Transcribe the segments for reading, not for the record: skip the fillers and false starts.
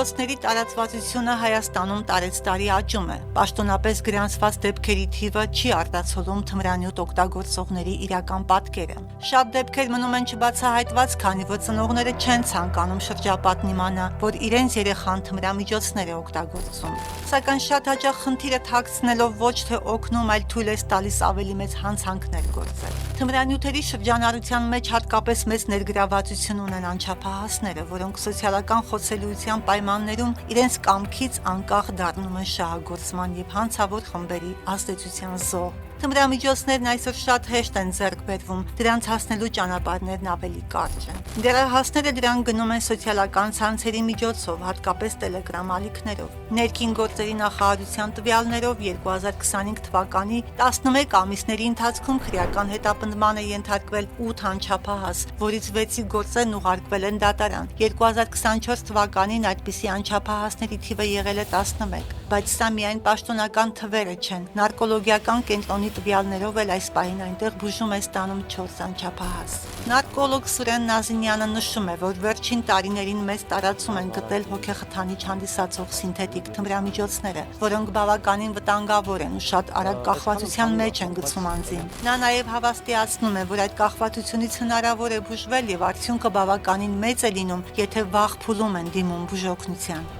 Թմրամիջոցների տարածվածությունը Հայաստանում տարեցտարի աճում է։ Պաշտոնապես գրանցված դեպքերի թիվը չի արտացոլում թմրանյութ օգտագործողների իրական պատկերը։ Շատ դեպքեր մնում են չբացահայտված, քանի որ ծնողները չեն ցանկանում շրջապատն իմանա, որ իրենց երեխան թմրամիջոցներ է օգտագործում։ Սակայն շատ հաճախ խնդիրը թաքցնելով ոչ թե օգնում, այլ թույլ է տալիս ավելի մեծ հանցանքներ գործել։ Թմրանյութերի շրջանառության մեջ հատկապես մեծ ներգրավվածություն ունեն անչափահասները, որոնք սոցիալական խոցելիության պայմաններում իրենց կամքից անկախ դառնում են շահագործման և հանցավոր խմբերի ազդեցության զոհ։ Թմրամիջոցներն այսօր շատ հեշտ են ձեռք բերվում, դրանց հասնելու ճանապարհներն ավելի կարճ են։ Դեռահասները դրան գնում են սոցիալական ցանցերի միջոցով, հատկապես Telegram ալիքներով։ Ներքին գործերի նախարարության տվյալներով 2025 թվականի 11 ամիսների ընթացքում քրեական հետապնդման է ենթարկվել 8 անչափահաս, որից 6-ի գործերն ուղարկվել են դատարան։ 2024 թվականին այդպիսի անչափահասների թիվը եղել է 11, բայց սա միայն պաշտոնական թվերը չեն։ Նարկոլոգիական կենտրոնի տվյալներով էլ այս պահին այնտեղ բուժում է ստանում 4 անչափահաս։ Նարկոլոգ Սուրեն Նազինյանը նշում է, որ վերջին տարիներին մեծ տարածում են գտել հոգեխթանիչ հանդիսացող սինթետիկ թմրամիջոցները, որոնք բավականին վտանգավոր են ու շատ արագ կախվածության մեջ են գցում անձին։ Նա նաև հավաստիացնում է, որ այդ կախվածությունից հնարավոր է բուժվել եւ արդյունքը բավականին մեծ է լինում, եթե վաղ փուլում են դիմում բուժօգնության։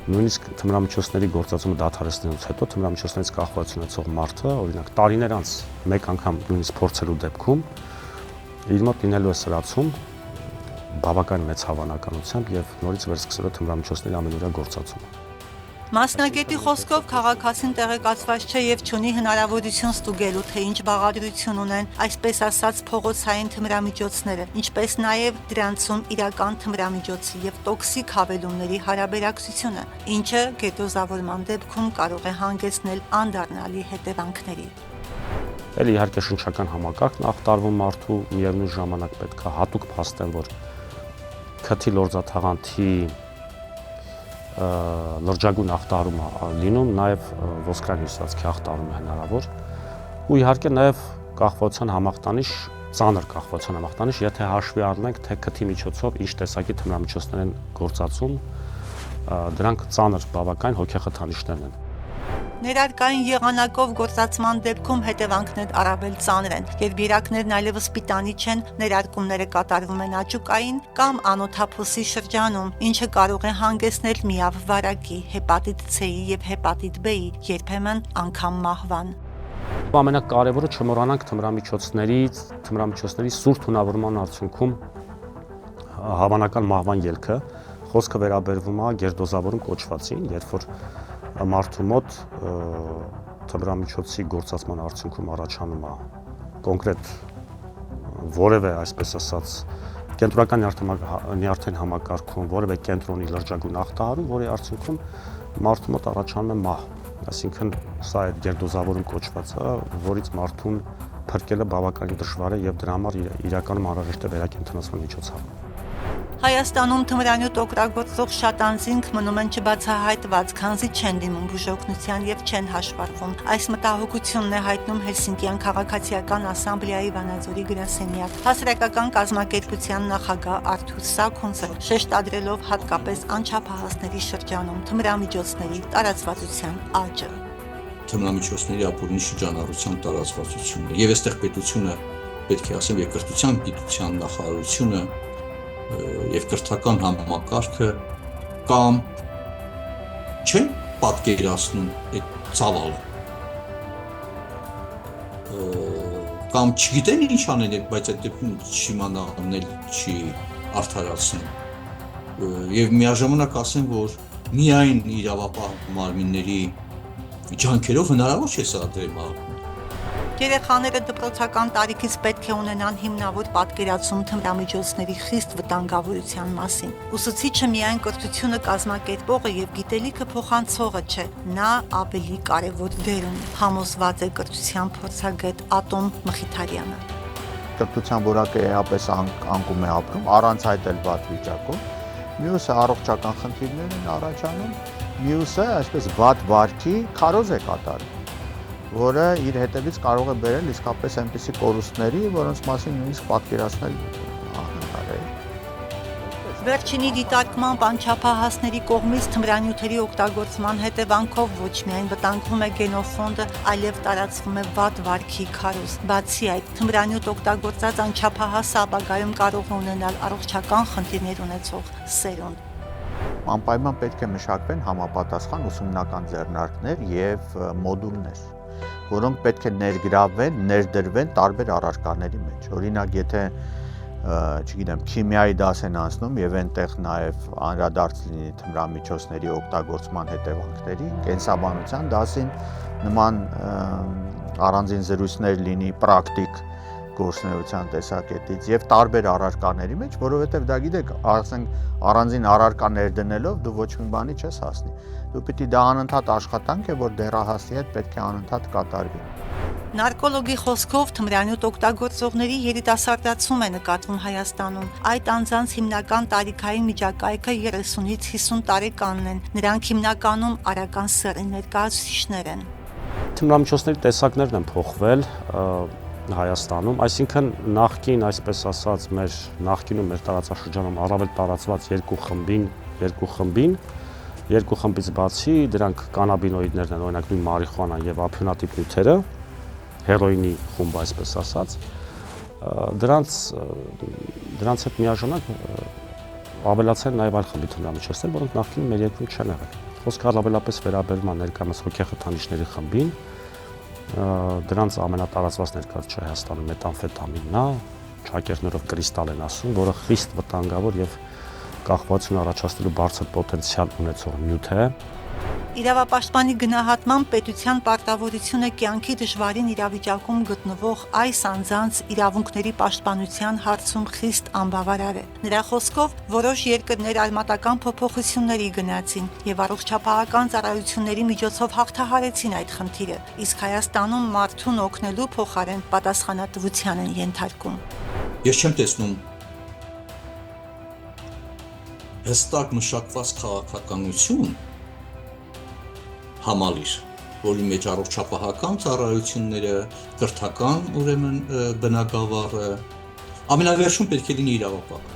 Նույնիսկ թմրամիջոցների գործածումը դադարեցնելուց հետո թմրամիջոցներից կախվածություն ունեցող մարդը, օրինակ, տարիներ անց մեկ անգամ նույնիսկ փորձելու դեպքում իր մոտ լինելու է սրացում բավական մեծ հավանականությամբ եւ նորից վերսկսելու թմրամիջոցների ամենօրյա գործածումը։ Մասնագետի խոսքով քաղաքացին տեղեկացված չէ եւ չունի հնարավորություն ստուգելու, թե ինչ բաղադրություն ունեն, այսպես ասած, փողոցային թմրամիջոցները, ինչպես նաեւ դրանցում իրական թմրամիջոցի եւ տոքսիկ հավելումների հարաբերակցությունը, ինչը գետոզավորման դեպքում կարող է հանգեցնել անդառնալի հետևանքների։ Էլ իհարկե շնչական համակարգն ախտարվում մարդու, միևնույն ժամանակ պետք է հատուկ փաստեն, որ քթի լորձաթաղանթի լրջագույն ախտարում լինում, նաև ոսկրային հյուսվածքի ախտարում է հնարավոր ու իհարկե նաև կախվածության համախտանիշ, ծանր կախվածության համախտանիշ, եթե հաշվի առնենք, թե քթի միջոցով ինչ տեսակի թմրամիջոցներ են գործածում, դրանք ծանր բավական հոգեխթանիշներն են։ Ներարկային եղանակով գործածման դեպքում հետևանքներ առավել ծանր են, երբ երակներն այլևս պիտանի չեն, ներարկումները կատարվում են աճուկային կամ անոթափոսի շրջանում, ինչը կարող է հանգեցնել միավ վարակի, հեպատիտ C-ի և հեպատիտ B-ի, երբեմն անգամ մահվան։ Ամենակարևորը չմոռանանք թմրամիջոցների սուր թունավորման արդյունքում հավանական մահվան ելքը, խոսքը վերաբերվում է գերդոզավորում կոչվածին, երբ որ մարդու մոտ թմրամիջոցի գործածման արդյունքում առաջանում է կոնկրետ որևէ, այսպես ասած, կենտրոնական նյարդային համակարգում որևէ կենտրոնի լրջագույն ախտահարում, որի արդյունքում մարդու մոտ առաջանում է մահ, այսինքն սա է գերդոզավորում կոչվածը, որից մարդուն փրկելը բավականին դժվար է եւ դրա համար իրականում անհրաժեշտ է վերակենդանացման միջոցառում։ Հայաստանում թմրանյութ օգտագործող շատ անձինք մնում են չբացահայտված, քանզի չեն դիմում բուժօգնության եւ չեն հաշվառվում։ Այս մտահոգությունն է հայտնում Հելսինկյան քաղաքացիական ասամբլեայի Վանաձորի գրասենյակ հասարակական կազմակերպության նախագահ Արթուր Սաքունցը, շեշտադրելով հատկապես անչափահասների շրջանում թմրամիջոցների տարածվածության աճը։ Թմրամիջոցների ապօրինի շրջանառության տարածվածությունը եւ այստեղ պետությունը, պետք է ասեմ, եւ կրթության գիտության նախարարությունը եւ կրթական համակարգը կամ չեն պատկերացնում այդ ցավալը կամ չգիտեն ինչ անեն, բայց այդ դեպքում չիմանալն էլ չի արդարացնում եւ միաժամանակ ասեմ, որ միայն իրավապահ մարմինների ջանքերով հնարավոր չէ սա դրել։ Երեխաները դպրոցական տարիքից պետք է ունենան հիմնավոր պատկերացում թմրամիջոցների խիստ վտանգավորության մասին։ Ուսուցիչը միայն կրթությունը կազմակերպողը եւ գիտելիքը փոխանցողը չէ, նա ավելի կարևոր դեր ունի, համոզված է կրթության փորձագետ Ատոմ Մխիթարյանը։ Կրթության որակը էապես անկում է ապրում, առանց այդ էլ վատ վիճակում։ Մյուսը առողջական խնդիրներ են առաջանում, մյուսը այսպես վատ վարքի քարոզ է կատարում, որը իր հետևից կարող է բերել իսկապես այնպիսի կորուստների, որոնց մասին նույնիսկ պատկերացնել անհնար է։ Վերջինի դիտարկմամբ անչափահասների կողմից թմրանյութերի օգտագործման հետևանքով ոչ միայն վտանգվում է գենոֆոնդը, այլև տարածվում է վատ վարքի քարոզ։ Բացի այդ, թմրանյութ օգտագործած անչափահասը ապագայում կարող է ունենալ առողջական խնդիրներ ունեցող սերունդ։ Անպայման պետք է մշակվեն համապատասխան ուսումնական ձեռնարկներ եւ մոդուլներ, որոնք պետք է ներգրավվեն, ներդրվեն տարբեր առարկաների մեջ։ Օրինակ, եթե չգիտեմ, քիմիայի դաս են անցնում եւ այնտեղ նաեւ անդրադարձ լինի թմրամիջոցների օգտագործման հետևանքների, կենսաբանության դասին նման առանձին զրույցներ լինի պրակտիկ գործնեության տեսակետից եւ տարբեր առարկաների մեջ, որովհետեւ դա գիտեք, ասենք առանձին առարկա ներդնելով դու ոչ մի բանի չես հասնի։ Դու պիտի դա անընդհատ աշխատանք է, որ դեռահասի հետ պետք է անընդհատ կատարվի։ Նարկոլոգի խոսքով թմրանյութ օգտագործողների երիտասարդացում է նկատվում Հայաստանում։ Այդ անձանց հիմնական տարիքային միջակայքը 30-ից 50 տարեկանն են։ Նրանք հիմնականում արական սեռի ներկայացուցիչներ են։ Թմրամիջոցների տեսակներն են փոխվել Հայաստանում, այսինքն նախկին, այսպես ասած, մեր նախկինում մեր տարածաշրջանում առավել տարածված երկու խմբից բացի դրանք կանաբինոիդներն են, օրինակ նույն մարիխուանան եւ ափյոնատիպ նյութերը, հերոինի խումբը, այսպես ասած, դրանց հետ միաժամանակ ավելացել նաեւ այլ խմբի թմրամիջոցներ, որոնք նախկին մեր երկրում չեն եղել։ Խոսքը առավելապես վերաբերում է ներկայումս հոգեխթանիչների խմբին, դրանց ամենատարածված ներկայացուցիչը Հայաստանում մեթամֆետամինն է, ճակերտներով կրիստալ են ասում, որը խիստ վտանգավոր եւ կախվածություն առաջացնելու բարձր պոտենցիալ ունեցող նյութ է։ Իրավապաշտպանի գնահատմամբ պետության պարտավորությունը կյանքի դժվարին իրավիճակում գտնվող այս անձանց իրավունքների պաշտպանության հարցում խիստ անբավարար է։ Նրա խոսքով որոշ երկրներ արմատական փոփոխությունների գնացին եւ առողջապահական ծառայությունների միջոցով հաղթահարեցին այդ խնդիրը, իսկ Հայաստանում մարդուն օգնելու փոխարեն պատասխանատվության են ենթարկում։ Ես չեմ տեսնում հստակ մշակված քաղաքականություն համալիր, որի մեջ առողջապահական ծառայությունները, կրթական ուրեմն բնակավարը, ամենավերջում պետք է լինի իրավապահ։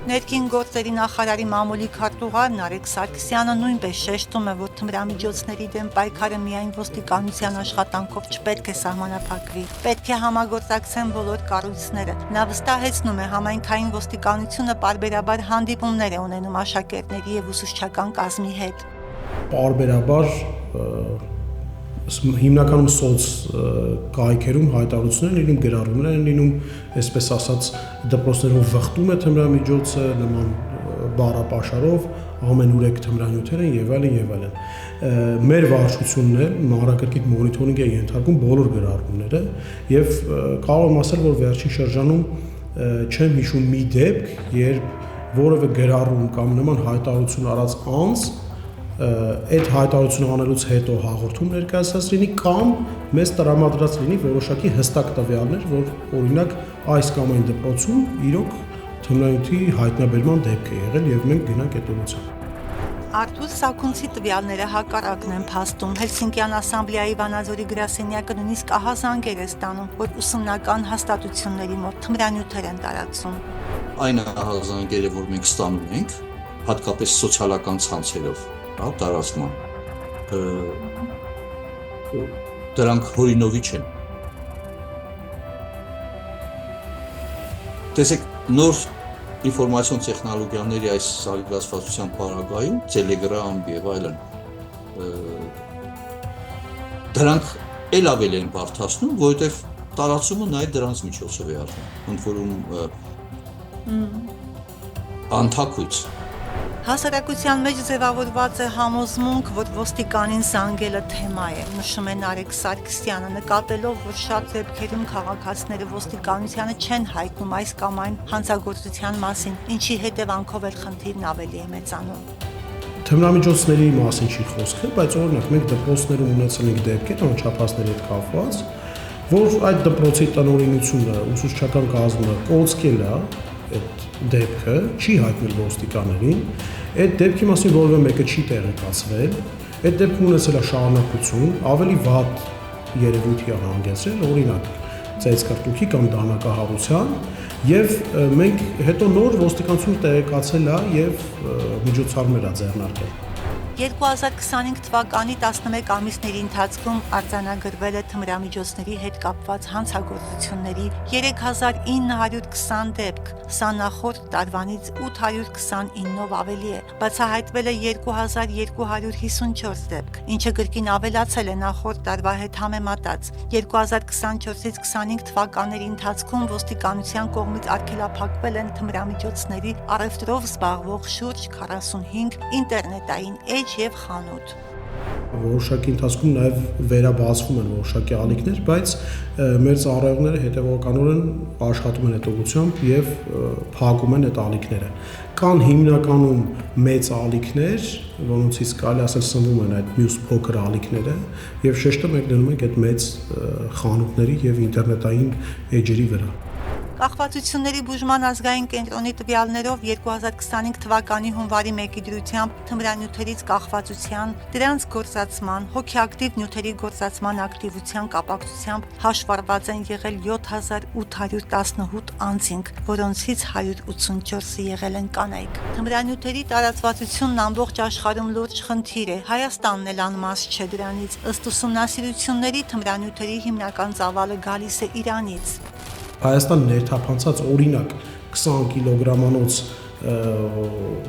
Ներքին գործերի նախարարի մամուլի քարտուղար Նարեկ Սարգսյանը նույնպես շեշտում է, որ թմրամիջոցների դեմ պայքարը միայն ոստիկանության աշխատանքով չպետք է սահմանափակվի։ Պետք է համագործակցեն բոլոր կառույցները։ Նա վստահեցնում է, համայնքային ոստիկանությունը պարբերաբար հանդիպումներ է ունենում աշակերտների եւ ուսուցչական կազմի հետ։ Պարբերաբար հիմնականում սոց կայքերում հայտարարություններ են լինում, գրառումներ են լինում, այսպես ասած դպրոցներում վխտում է թմրամիջոցը, նման բառապաշարով, ամենուրեք թմրանյութեր են եւ այլն եւ այլն։ Մեր վարչությունն է մանրակրկիտ մոնիթորինգ է ենթարկում բոլոր գրառումները եւ կարող եմ ասել, որ վերջին շրջանում չեմ հիշում մի դեպք, երբ որևէ գրառում կամ նման հայտարարություն արած անձ այդ հայտարարությունը անելուց հետո հաղորդում ներկայացած լինի կամ մեզ տրամադրած լինի որոշակի հստակ տվյալներ, որ օրինակ այս կամ այն դպրոցում իրոք թմրանյութի հայտնաբերման դեպք է եղել եւ մենք գնանք այդ ուղղությամբ։ Արթուր Սաքունցի տվյալները հակառակն են փաստում։ Հելսինկյան ասամբլեայի Վանաձորի գրասենյակը նույնիսկ ահազանգեր է ստանում, որ ուսումնական հաստատությունների մոտ թմրանյութեր են տարածում։ Այն ահազանգերը, որ մենք ստանում ենք, հատկապես սոցիալական ցանցերով, տարածման, դրանք հորինովի չեն։ Տեսեք, նոր ինֆորմացիոն տեխնոլոգիաների այս զարգացվածության պարագայում, Telegram եւ այլն, դրանք էլ ավելի են բարդացնում, որովհետեւ տարածումը նաեւ դրանց միջոցով է արվում, ընդ որում անթակույց։ Հասարակության մեջ ձևավորված է համոզմունք, որ ոստիկանին զանգելը թեմա է, նշում է Նարեկ Սարգսյանը, նկատելով, որ շատ դեպքերում քաղաքացիները ոստիկանությանը չեն հայտնում այս կամ այն հանցագործության մասին, ինչի հետևանքով էլ խնդիրն ավելի է մեծանում։ Թմրամիջոցների մասին չի խոսքը, բայց օրինակ մենք դպրոցներում ունեցել ենք դեպքեր անչափահասների հետ կապված, որ այդ դպրոցի տնօրինությունը, ուսուցչական կազմը կոծկել է այդ դեպքը, չի հայտնել ոստիկաններին, այդ դեպքի մասին որևէ մեկը չի տեղեկացվել, այդ դեպքը ունեցել է շարունակություն, ավելի վատ երևույթի է հանգեցրել, օրինակ ծեծկռտուքի կամ դանակահարության, Եվ մենք հետո նոր ոստիկանությունը տեղեկացել է եւ միջոցառումներ ա ձեռնարկել։ 2025 թվականի 11 ամիսների ընթացքում արձանագրվել է թմրամիջոցների հետ կապված հանցագործությունների 3920 դեպք, սա նախորդ տարվանից 829-ով ավելի է, բացահայտվել է 2254 դեպք, ինչը կրկին ավելացել է նախորդ տարվա հետ համեմատած։ 2024-ից 25 թվականների ընթացքում ոստիկանության կողմից արգելափակվել են թմրամիջոցների առևտրով զբաղվող շուրջ 45 ինտերնետային էջ եւ խանութ։ Որոշակի ընթացքում նաև վերաբացվում են որոշակի ալիքներ, բայց մեր ծառայողները հետևողականորեն աշխատում են այդ ուղղությամբ եւ փակում են այդ ալիքները։ Կան հիմնականում մեծ ալիքներ, որոնցից կարելի ասել սնվում են այդ մյուս փոքր ալիքները եւ շեշտը մենք դնում ենք այդ մեծ խանութների եւ ինտերնետային էջերի վրա։ Կախվածությունների բուժման ազգային կենտրոնի տվյալներով 2025 թվականի հունվարի 1-ի դրությամբ թմրանյութերից կախվածության, դրանց գործածման, հոգեակտիվ նյութերի գործածման ակտիվության կապակցությամբ հաշվառված են եղել 7818 անձինք, որոնցից 184-ը եղել են կանայք։ Թմրանյութերի տարածվածությունն ամբողջ աշխարհում լուրջ խնդիր է, Հայաստանն էլ անմաստ չէ դրանից։ Ըստ ուսումնասիրությունների թմրանյութերի հիմնական ծավալը գալիս է Իրանից։ Հայաստան ներթափանցած օրինակ 20 կիլոգրամանոց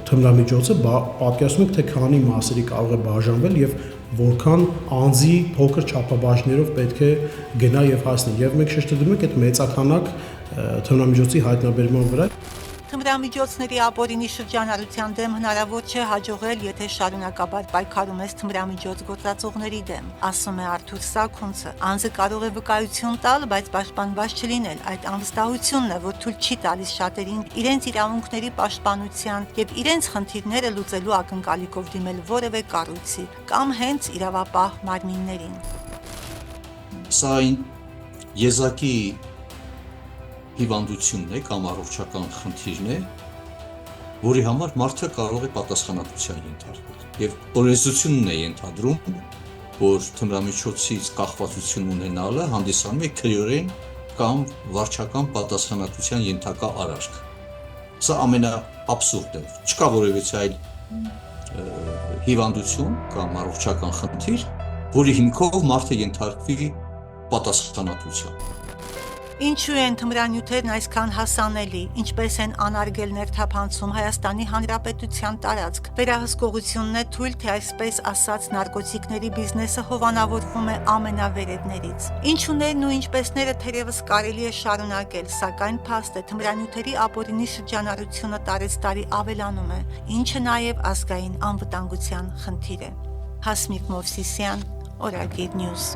թմրամիջոցը պատկերացնում եք թե քանի մասերի կարող է բաժանվել եւ որքան անձի փոքր չափաբաժներով պետք է գնա եւ հասնի եւ մենք շեշտադրում ենք այդ մեծականակ թմրամիջոցի հայտնաբերման վրա։ Թմրամիջոցների ապօրինի շրջանառության դեմ հնարավոր չէ հաջողել, եթե շարունակաբար պայքարում ես թմրամիջոց գործածողների դեմ, ասում է Արթուր Սաքունցը։ Անձը կարող է վկայություն տալ, բայց պաշտպանված չլինել։ Այդ անվստահությունն է, որ թույլ չի տալիս շատերին իրենց իրավունքների պաշտպանության եւ իրենց խնդիրները լուծելու ակնկալիքով դիմել որևէ կառույցի կամ հենց իրավապահ մարմիններին։ Սա եզակի հիվանդությունն է կամ առողջական խնդիրն է, որի համար մարդը կարող է պատասխանատվության ենթարկվել։ Եվ օրենսդրությունն է ենթադրում, որ թմրամիջոցից կախվածություն ունենալը հանդիսանում է քրեորեն կամ վարչական պատասխանատվության ենթակա արարք։ Սա ամենաաբսուրդն է։ Չկա որևէ այլ հիվանդություն կամ առողջական խնդիր, որի հիմքով մարդը ենթարկվի պատասխանատվության։ Ինչու են թմրանյութերն այսքան հասանելի, ինչպես են անարգել ներթափանցում Հայաստանի Հանրապետության տարածք։ Վերահսկողությունն է թույլ, թե այսպես ասած նարկոտիկների բիզնեսը հովանավորվում է ամենավերևներից։ Ինչուներն ու ինչպեսները թերևս կարելի է շարունակել, սակայն փաստ է թմրանյութերի ապօրինի շրջանառությունը տարեցտարի ավելանում է, ինչը նաև ազգային անվտանգության խնդիր է։ Հասմիկ Մովսիսյան, Օրագիր Նյուզ։